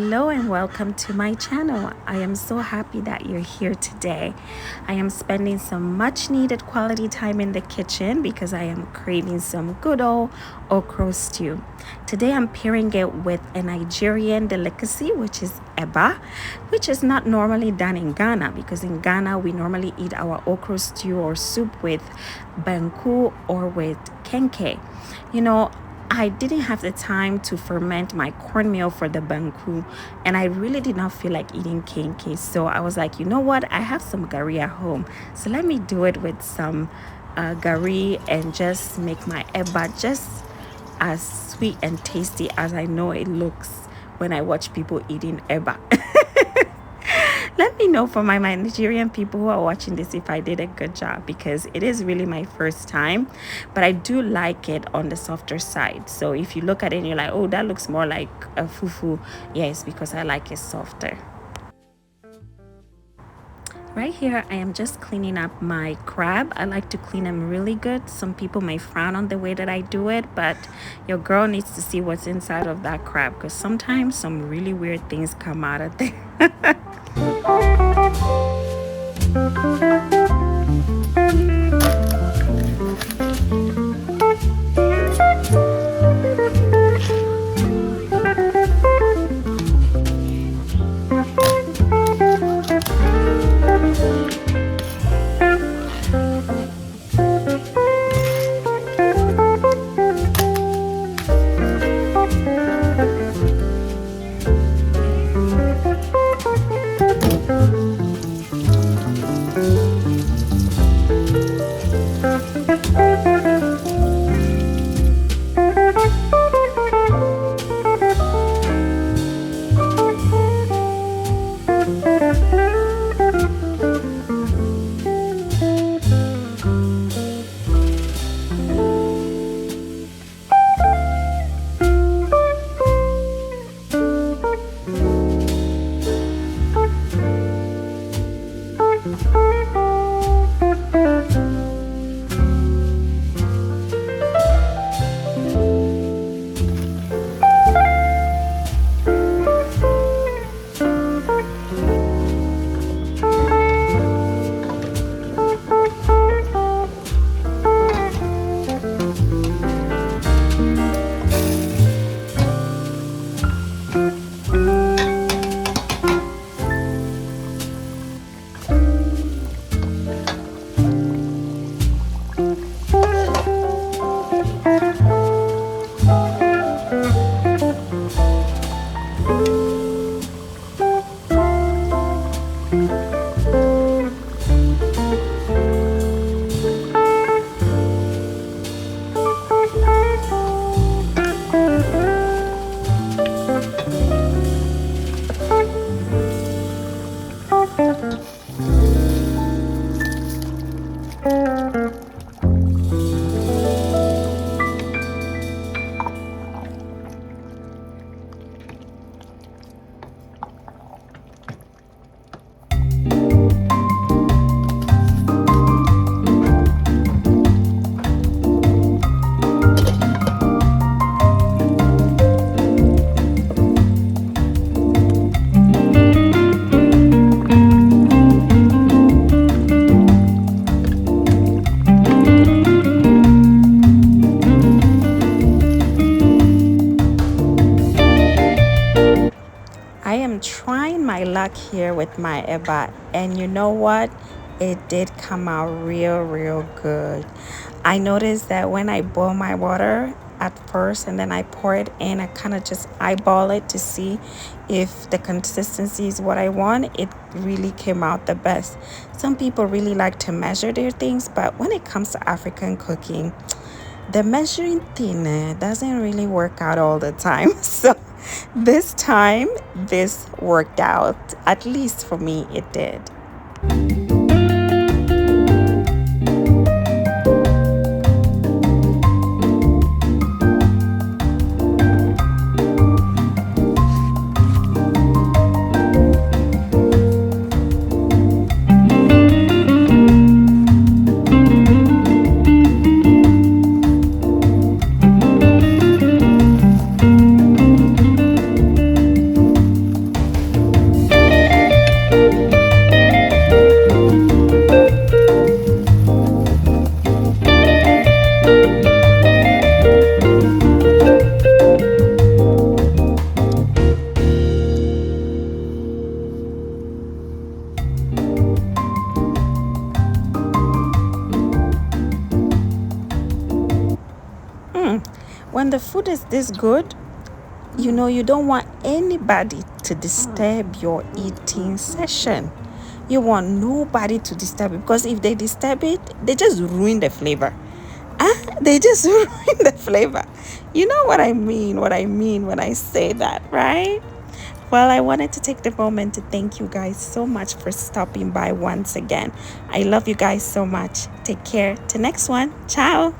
Hello and welcome to my channel. I am so happy that you're here today. I am spending some much needed quality time in the kitchen because I am craving some good old okro stew. Today I'm pairing it with a Nigerian delicacy, which is eba, which is not normally done in Ghana, because in Ghana we normally eat our okro stew or soup with banku or with kenke. I didn't have the time to ferment my cornmeal for the banku, and I really did not feel like eating kenke. So I was like, you know what? I have some gari at home, so let me do it with some gari and just make my eba just as sweet and tasty as I know it looks when I watch people eating eba. Let me know for my Nigerian people who are watching this if I did a good job, because it is really my first time, but I do like it on the softer side. So if you look at it and you're like, oh, that looks more like a fufu, yes, because I like it softer. Right here, I am just cleaning up my crab. I like to clean them really good. Some people may frown on the way that I do it, but your girl needs to see what's inside of that crab, because sometimes some really weird things come out of there. I am trying my luck here with my eba, and you know what? It did come out real good. I noticed that when I boil my water at first and then I pour it in, I kind of just eyeball it to see if the consistency is what I want. It really came out the best. Some people really like to measure their things, but when it comes to African cooking, the measuring thing doesn't really work out all the time. So this time this worked out, at least for me it did. When the food is this good, you know, you don't want anybody to disturb your eating session. You want nobody to disturb it, because if they disturb it, they just ruin the flavor. They just ruin the flavor. You know what I mean when I say that, right? Well, I wanted to take the moment to thank you guys so much for stopping by once again. I love you guys so much. Take care. Till next one. Ciao.